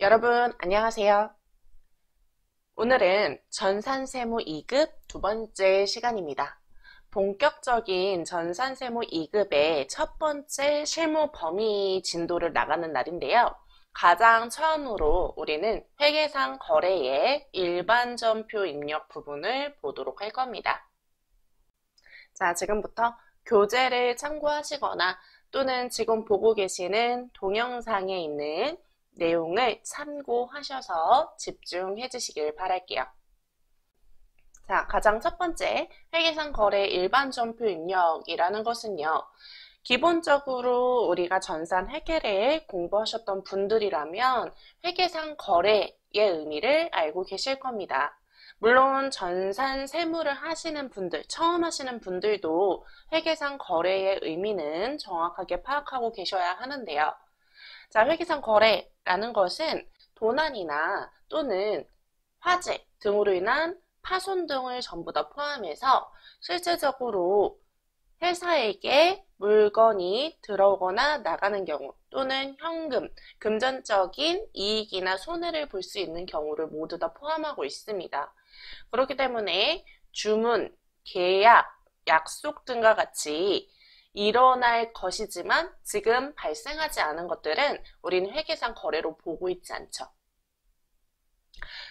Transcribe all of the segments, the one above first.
여러분, 안녕하세요. 오늘은 전산세무 2급 두 번째 시간입니다. 본격적인 전산세무 2급의 첫 번째 실무 범위 진도를 나가는 날인데요. 가장 처음으로 우리는 회계상 거래의 일반 전표 입력 부분을 보도록 할 겁니다. 자, 지금부터 교재를 참고하시거나 또는 지금 보고 계시는 동영상에 있는 내용을 참고하셔서 집중해 주시길 바랄게요. 자, 가장 첫 번째 회계상 거래 일반 전표 입력이라는 것은요. 기본적으로 우리가 전산 회계를 공부하셨던 분들이라면 회계상 거래의 의미를 알고 계실 겁니다. 물론 전산 세무를 하시는 분들, 처음 하시는 분들도 회계상 거래의 의미는 정확하게 파악하고 계셔야 하는데요. 자, 회계상 거래라는 것은 도난이나 또는 화재 등으로 인한 파손 등을 전부 다 포함해서 실질적으로 회사에게 물건이 들어오거나 나가는 경우 또는 현금, 금전적인 이익이나 손해를 볼 수 있는 경우를 모두 다 포함하고 있습니다. 그렇기 때문에 주문, 계약, 약속 등과 같이 일어날 것이지만 지금 발생하지 않은 것들은 우리는 회계상 거래로 보고 있지 않죠.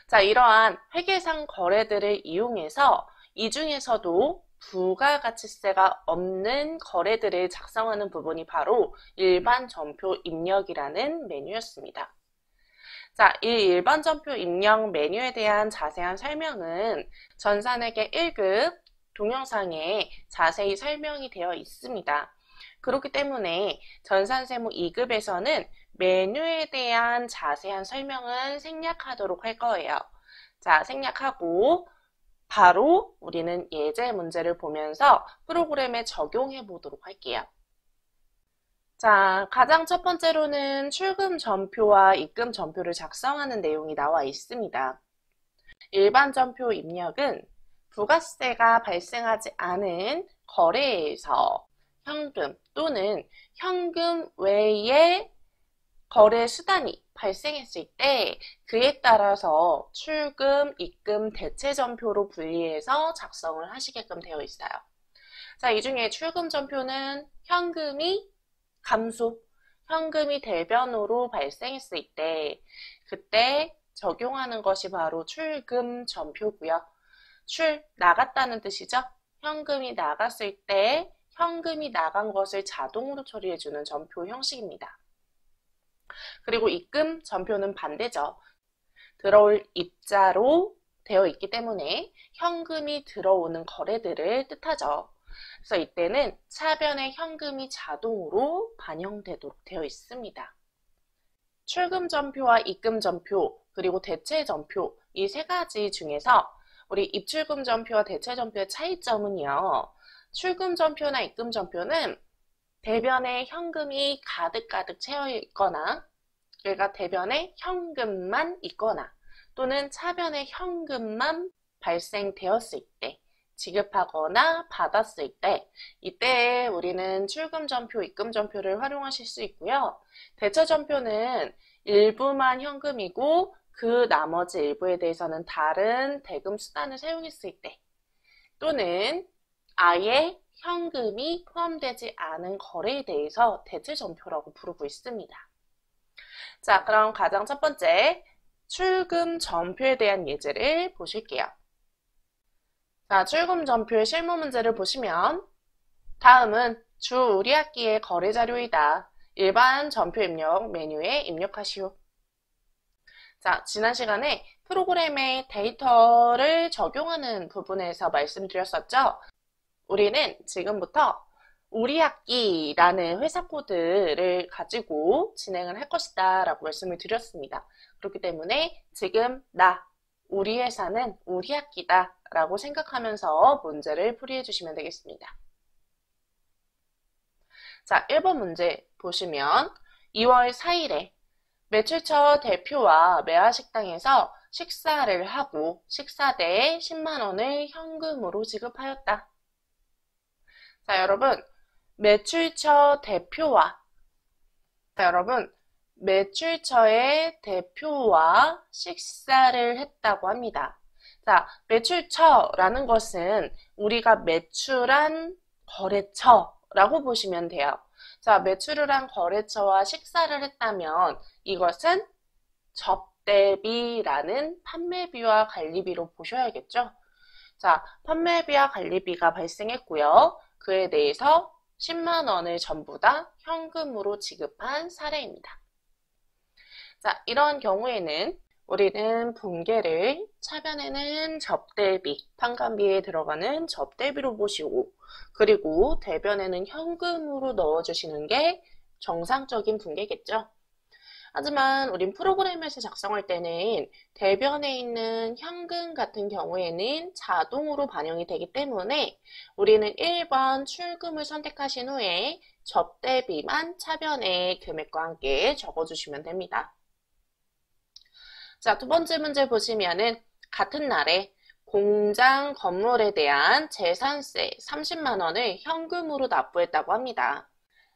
자, 이러한 회계상 거래들을 이용해서 이 중에서도 부가가치세가 없는 거래들을 작성하는 부분이 바로 일반 전표 입력이라는 메뉴였습니다. 자, 이 일반 전표 입력 메뉴에 대한 자세한 설명은 전산회계 1급 동영상에 자세히 설명이 되어 있습니다. 그렇기 때문에 전산세무 2급에서는 메뉴에 대한 자세한 설명은 생략하도록 할 거예요. 자, 생략하고 바로 우리는 예제 문제를 보면서 프로그램에 적용해 보도록 할게요. 자, 가장 첫 번째로는 출금 전표와 입금 전표를 작성하는 내용이 나와 있습니다. 일반 전표 입력은 부가세가 발생하지 않은 거래에서 현금 또는 현금 외의 거래 수단이 발생했을 때 그에 따라서 출금, 입금, 대체 전표로 분리해서 작성을 하시게끔 되어 있어요. 자, 이 중에 출금 전표는 현금이 감소, 현금이 대변으로 발생했을 때 그때 적용하는 것이 바로 출금 전표고요. 나갔다는 뜻이죠. 현금이 나갔을 때 현금이 나간 것을 자동으로 처리해주는 전표 형식입니다. 그리고 입금 전표는 반대죠. 들어올 입자로 되어 있기 때문에 현금이 들어오는 거래들을 뜻하죠. 그래서 이때는 차변에 현금이 자동으로 반영되도록 되어 있습니다. 출금 전표와 입금 전표, 그리고 대체 전표 이 세 가지 중에서 우리 입출금 전표와 대체 전표의 차이점은요. 출금 전표나 입금 전표는 대변에 현금이 가득가득 채워 있거나 그러니까 대변에 현금만 있거나 또는 차변에 현금만 발생되었을 때 지급하거나 받았을 때 이때 우리는 출금 전표, 입금 전표를 활용하실 수 있고요. 대체 전표는 일부만 현금이고 그 나머지 일부에 대해서는 다른 대금 수단을 사용했을 때 또는 아예 현금이 포함되지 않은 거래에 대해서 대체 전표라고 부르고 있습니다. 자, 그럼 가장 첫 번째 출금 전표에 대한 예제를 보실게요. 자, 출금 전표의 실무 문제를 보시면 다음은 주 의뢰학기의 거래 자료이다. 일반 전표 입력 메뉴에 입력하시오. 자, 지난 시간에 프로그램에 데이터를 적용하는 부분에서 말씀드렸었죠. 우리는 지금부터 우리학기라는 회사 코드를 가지고 진행을 할 것이다 라고 말씀을 드렸습니다. 그렇기 때문에 지금 우리 회사는 우리학기다 라고 생각하면서 문제를 풀이해 주시면 되겠습니다. 자, 1번 문제 보시면 2월 4일에 매출처 대표와 매화식당에서 식사를 하고 식사대에 10만 원을 현금으로 지급하였다. 자, 여러분 매출처 대표와 자, 여러분 매출처의 대표와 식사를 했다고 합니다. 자, 매출처라는 것은 우리가 매출한 거래처라고 보시면 돼요. 자, 매출을 한 거래처와 식사를 했다면 이것은 접대비라는 판매비와 관리비로 보셔야겠죠. 자, 판매비와 관리비가 발생했고요. 그에 대해서 10만 원을 전부 다 현금으로 지급한 사례입니다. 자, 이런 경우에는 우리는 분계를 차변에는 접대비, 판관비에 들어가는 접대비로 보시고, 그리고 대변에는 현금으로 넣어주시는 게 정상적인 분계겠죠. 하지만 우린 프로그램에서 작성할 때는 대변에 있는 현금 같은 경우에는 자동으로 반영이 되기 때문에 우리는 1번 출금을 선택하신 후에 접대비만 차변에 금액과 함께 적어주시면 됩니다. 자, 두 번째 문제 보시면은 같은 날에 공장 건물에 대한 재산세 30만 원을 현금으로 납부했다고 합니다.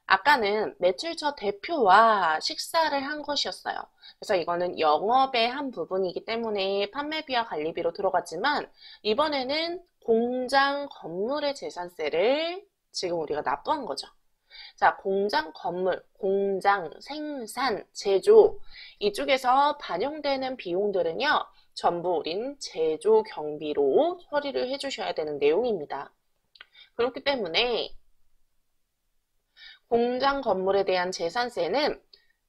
아까는 매출처 대표와 식사를 한 것이었어요. 그래서 이거는 영업의 한 부분이기 때문에 판매비와 관리비로 들어갔지만 이번에는 공장 건물의 재산세를 지금 우리가 납부한 거죠. 자, 공장 건물, 공장, 생산, 제조 이쪽에서 반영되는 비용들은요. 전부 우린 제조 경비로 처리를 해주셔야 되는 내용입니다. 그렇기 때문에 공장 건물에 대한 재산세는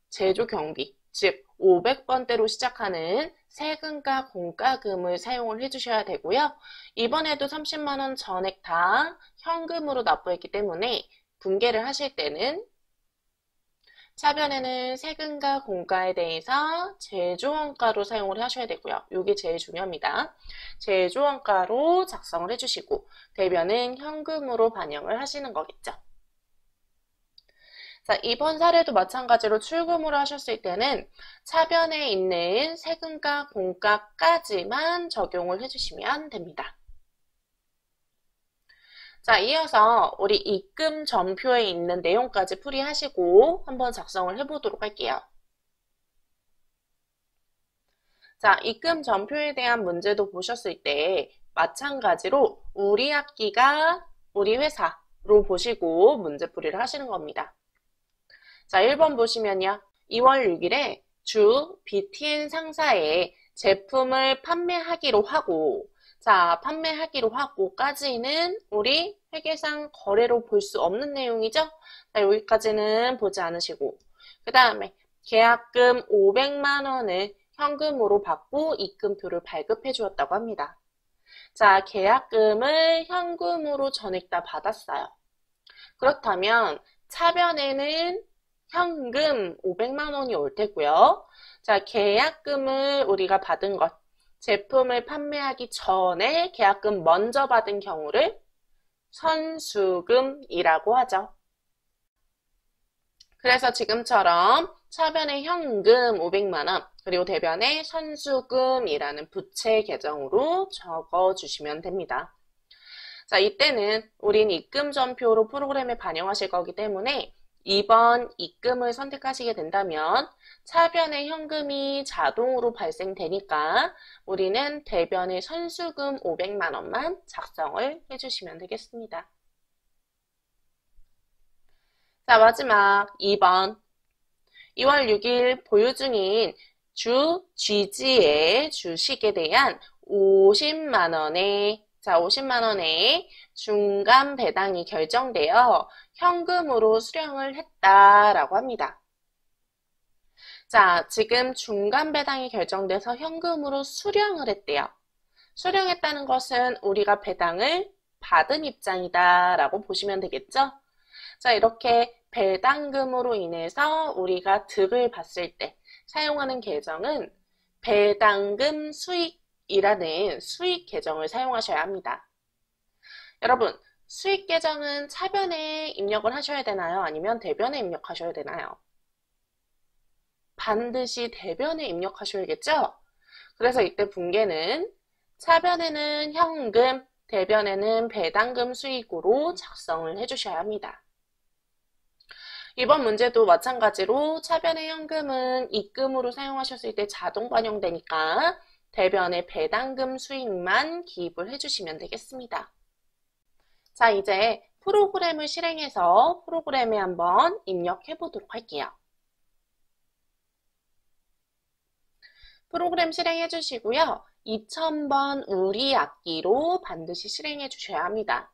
제조 경비, 즉 500번대로 시작하는 세금과 공과금을 사용을 해주셔야 되고요. 이번에도 30만 원 전액 다 현금으로 납부했기 때문에 분계를 하실 때는 차변에는 세금과 공과에 대해서 제조원가로 사용을 하셔야 되고요. 이게 제일 중요합니다. 제조원가로 작성을 해주시고 대변은 현금으로 반영을 하시는 거겠죠. 자, 이번 사례도 마찬가지로 출금을 하셨을 때는 차변에 있는 세금과 공과까지만 적용을 해주시면 됩니다. 자, 이어서 우리 입금 전표에 있는 내용까지 풀이하시고 한번 작성을 해보도록 할게요. 자, 입금 전표에 대한 문제도 보셨을 때 마찬가지로 우리 학기가 우리 회사로 보시고 문제풀이를 하시는 겁니다. 자, 1번 보시면요. 2월 6일에 주 BTN 상사에 제품을 판매하기로 하고 자, 판매하기로 하고까지는 우리 회계상 거래로 볼 수 없는 내용이죠. 자, 여기까지는 보지 않으시고 그 다음에 계약금 500만 원을 현금으로 받고 입금표를 발급해 주었다고 합니다. 자, 계약금을 현금으로 전액 다 받았어요. 그렇다면 차변에는 현금 500만 원이 올 테고요. 자, 계약금을 우리가 받은 것, 제품을 판매하기 전에 계약금 먼저 받은 경우를 선수금이라고 하죠. 그래서 지금처럼 차변에 현금 500만 원, 그리고 대변에 선수금이라는 부채 계정으로 적어주시면 됩니다. 자, 이때는 우린 입금 전표로 프로그램에 반영하실 거기 때문에 2번 입금을 선택하시게 된다면 차변에 현금이 자동으로 발생되니까 우리는 대변에 선수금 500만 원만 작성을 해주시면 되겠습니다. 자, 마지막 2번 2월 6일 보유 중인 주 GG의 주식에 대한 50만 원의 자, 50만 원의 중간 배당이 결정되어 현금으로 수령을 했다라고 합니다. 자, 지금 중간 배당이 결정돼서 현금으로 수령을 했대요. 수령했다는 것은 우리가 배당을 받은 입장이다라고 보시면 되겠죠? 자, 이렇게 배당금으로 인해서 우리가 득을 봤을 때 사용하는 계정은 배당금 수익이라는 수익 계정을 사용하셔야 합니다. 여러분, 수익 계정은 차변에 입력을 하셔야 되나요? 아니면 대변에 입력하셔야 되나요? 반드시 대변에 입력하셔야겠죠? 그래서 이때 분계는 차변에는 현금, 대변에는 배당금 수익으로 작성을 해주셔야 합니다. 이번 문제도 마찬가지로 차변의 현금은 입금으로 사용하셨을 때 자동 반영되니까 대변의 배당금 수익만 기입을 해주시면 되겠습니다. 자, 이제 프로그램을 실행해서 프로그램에 한번 입력해 보도록 할게요. 프로그램 실행해 주시고요. 2000번 우리 악기로 반드시 실행해 주셔야 합니다.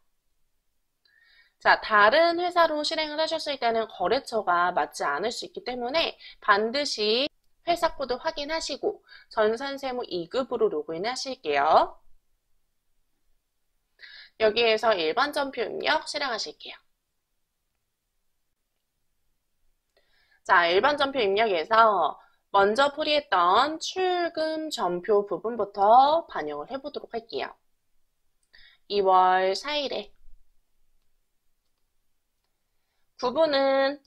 자, 다른 회사로 실행을 하셨을 때는 거래처가 맞지 않을 수 있기 때문에 반드시 회사 코드 확인하시고 전산세무 2급으로 로그인 하실게요. 여기에서 일반 전표 입력 실행하실게요. 자, 일반 전표 입력에서 먼저 풀이했던 출금 전표 부분부터 반영을 해보도록 할게요. 2월 4일에 구분은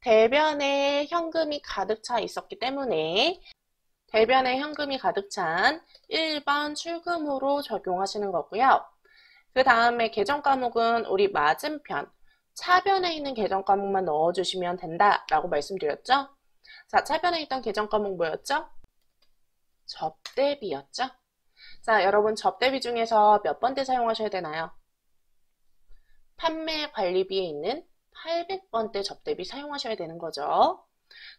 대변에 현금이 가득 차 있었기 때문에 대변에 현금이 가득 찬 1번 출금으로 적용하시는 거고요. 그 다음에 계정 과목은 우리 맞은편 차변에 있는 계정 과목만 넣어주시면 된다라고 말씀드렸죠. 자, 차변에 있던 계정 과목 뭐였죠? 접대비였죠. 자, 여러분 접대비 중에서 몇 번대 사용하셔야 되나요? 판매 관리비에 있는 800번대 접대비 사용하셔야 되는 거죠.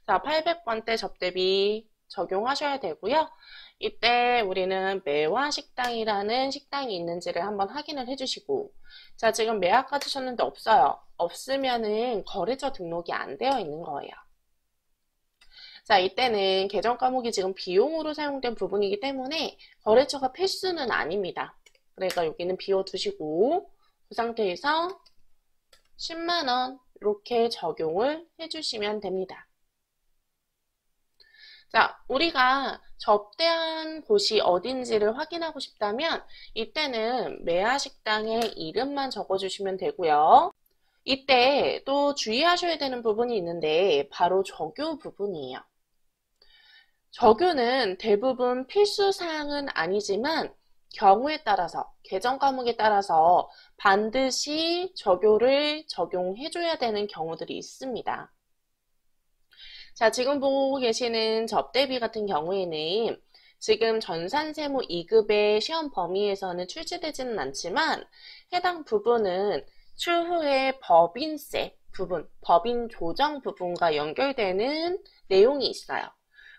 자, 800번대 접대비 적용하셔야 되고요. 이때 우리는 매화식당이라는 식당이 있는지를 한번 확인을 해주시고, 자, 지금 매화 가지셨는데 없어요. 없으면은 거래처 등록이 안 되어 있는 거예요. 자, 이때는 계정 과목이 지금 비용으로 사용된 부분이기 때문에 거래처가 필수는 아닙니다. 그러니까 여기는 비워두시고 그 상태에서 10만원 이렇게 적용을 해주시면 됩니다. 자, 우리가 접대한 곳이 어딘지를 확인하고 싶다면 이때는 매화식당의 이름만 적어주시면 되고요. 이때 또 주의하셔야 되는 부분이 있는데 바로 적요 부분이에요. 적요는 대부분 필수사항은 아니지만 경우에 따라서, 계정 과목에 따라서 반드시 적요를 적용해줘야 되는 경우들이 있습니다. 자, 지금 보고 계시는 접대비 같은 경우에는 지금 전산세무 2급의 시험 범위에서는 출제되지는 않지만 해당 부분은 추후에 법인세 부분, 법인 조정 부분과 연결되는 내용이 있어요.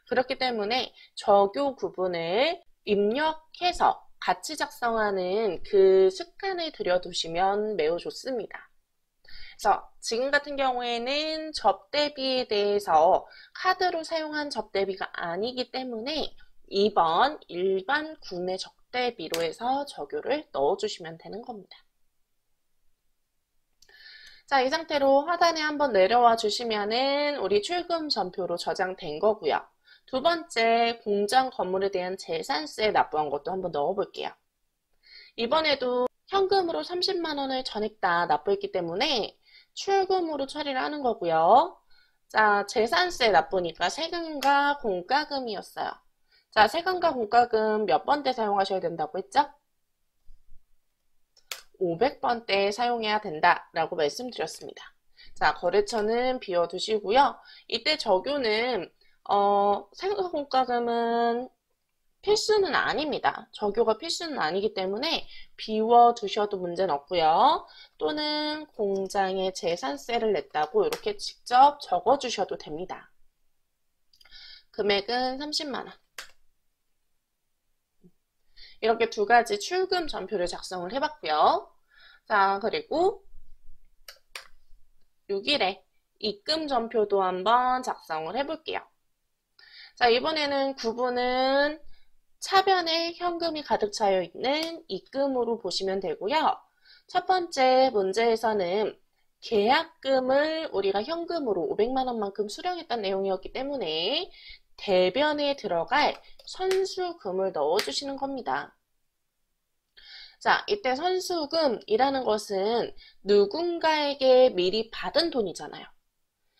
그렇기 때문에 적요 부분을 입력해서 같이 작성하는 그 습관을 들여두시면 매우 좋습니다. 그래서 지금 같은 경우에는 접대비에 대해서 카드로 사용한 접대비가 아니기 때문에 2번 일반 구매 접대비로 해서 적요를 넣어주시면 되는 겁니다. 자, 이 상태로 하단에 한번 내려와 주시면은 우리 출금 전표로 저장된 거고요. 두 번째, 공장 건물에 대한 재산세 납부한 것도 한번 넣어볼게요. 이번에도 현금으로 30만 원을 전액 다 납부했기 때문에 출금으로 처리를 하는 거고요. 자, 재산세 납부니까 세금과 공과금이었어요. 자, 세금과 공과금 몇 번대 사용하셔야 된다고 했죠? 500번대 사용해야 된다라고 말씀드렸습니다. 자, 거래처는 비워두시고요. 이때 적요는 세금과 공과금은 필수는 아닙니다. 적요가 필수는 아니기 때문에 비워두셔도 문제는 없고요. 또는 공장에 재산세를 냈다고 이렇게 직접 적어주셔도 됩니다. 금액은 30만원. 이렇게 두 가지 출금 전표를 작성을 해봤고요. 자, 그리고 6일에 입금 전표도 한번 작성을 해볼게요. 자, 이번에는 구분은 차변에 현금이 가득 차여 있는 입금으로 보시면 되고요. 첫 번째 문제에서는 계약금을 우리가 현금으로 500만 원만큼 수령했던 내용이었기 때문에 대변에 들어갈 선수금을 넣어주시는 겁니다. 자, 이때 선수금이라는 것은 누군가에게 미리 받은 돈이잖아요.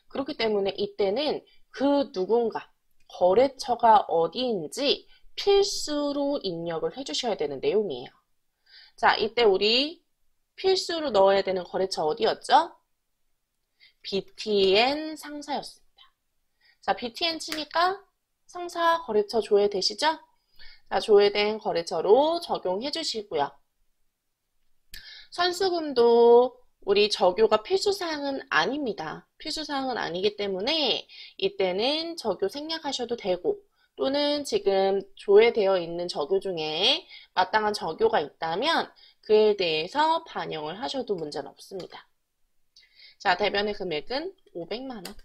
그렇기 때문에 이때는 그 누군가, 거래처가 어디인지 필수로 입력을 해주셔야 되는 내용이에요. 자, 이때 우리 필수로 넣어야 되는 거래처 어디였죠? BTN 상사였습니다. 자, BTN 치니까 상사 거래처 조회되시죠? 자, 조회된 거래처로 적용해 주시고요. 선수금도 우리 적용가 필수사항은 아닙니다. 필수사항은 아니기 때문에 이때는 적용 생략하셔도 되고, 또는 지금 조회되어 있는 적용 중에 마땅한 적용가 있다면 그에 대해서 반영을 하셔도 문제는 없습니다. 자, 대변의 금액은 500만 원.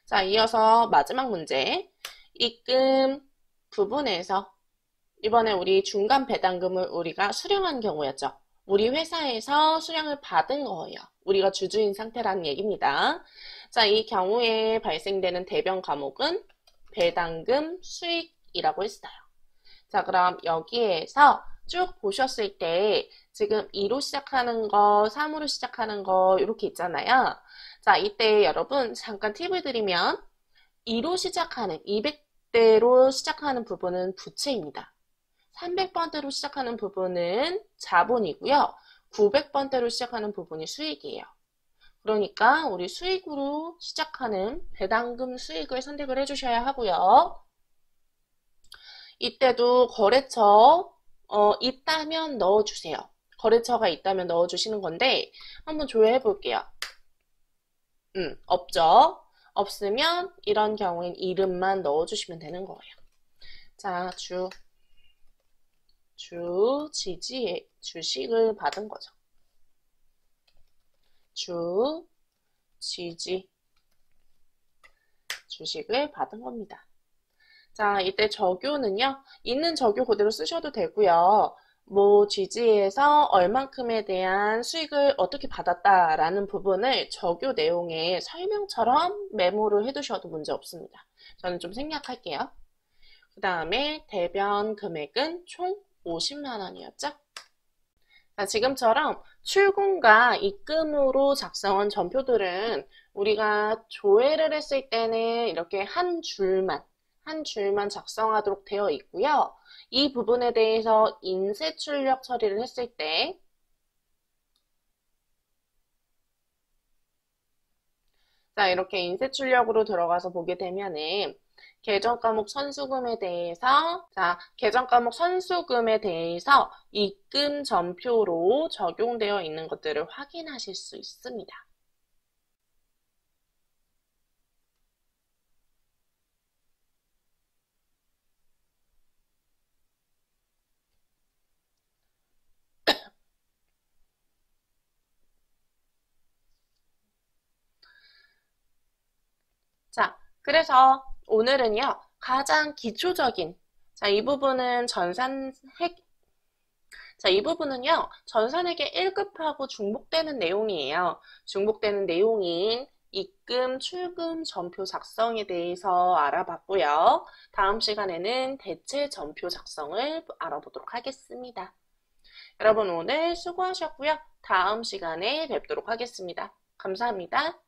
자, 이어서 마지막 문제. 입금 부분에서 이번에 우리 중간 배당금을 우리가 수령한 경우였죠. 우리 회사에서 수령을 받은 거예요. 우리가 주주인 상태라는 얘기입니다. 자, 이 경우에 발생되는 대변 과목은 배당금 수익이라고 했어요. 자, 그럼 여기에서 쭉 보셨을 때 지금 2로 시작하는 거, 3으로 시작하는 거 이렇게 있잖아요. 자, 이때 여러분 잠깐 팁을 드리면 2로 시작하는 200대로 시작하는 부분은 부채입니다. 300번대로 시작하는 부분은 자본이고요. 900번대로 시작하는 부분이 수익이에요. 그러니까 우리 수익으로 시작하는 배당금 수익을 선택을 해주셔야 하고요. 이때도 거래처 있다면 넣어주세요. 거래처가 있다면 넣어주시는 건데 한번 조회해 볼게요. 없죠? 없으면 이런 경우엔 이름만 넣어주시면 되는 거예요. 자, 지지의 주식을 받은 거죠. 지지 주식을 받은 겁니다. 자, 이때 적요는요, 있는 적요 그대로 쓰셔도 되고요. 뭐 지지에서 얼만큼에 대한 수익을 어떻게 받았다라는 부분을 적요 내용의 설명처럼 메모를 해두셔도 문제 없습니다. 저는 좀 생략할게요. 그 다음에 대변 금액은 총 50만 원이었죠? 자, 지금처럼 출금과 입금으로 작성한 전표들은 우리가 조회를 했을 때는 이렇게 한 줄만 작성하도록 되어 있고요. 이 부분에 대해서 인쇄 출력 처리를 했을 때 자, 이렇게 인쇄 출력으로 들어가서 보게 되면은 계정 과목 선수금에 대해서 입금 전표로 적용되어 있는 것들을 확인하실 수 있습니다. 자, 그래서 오늘은요, 가장 기초적인, 이 부분은요, 전산회계 1급하고 중복되는 내용이에요. 중복되는 내용인 입금, 출금, 전표 작성에 대해서 알아봤고요. 다음 시간에는 대체 전표 작성을 알아보도록 하겠습니다. 여러분 오늘 수고하셨고요. 다음 시간에 뵙도록 하겠습니다. 감사합니다.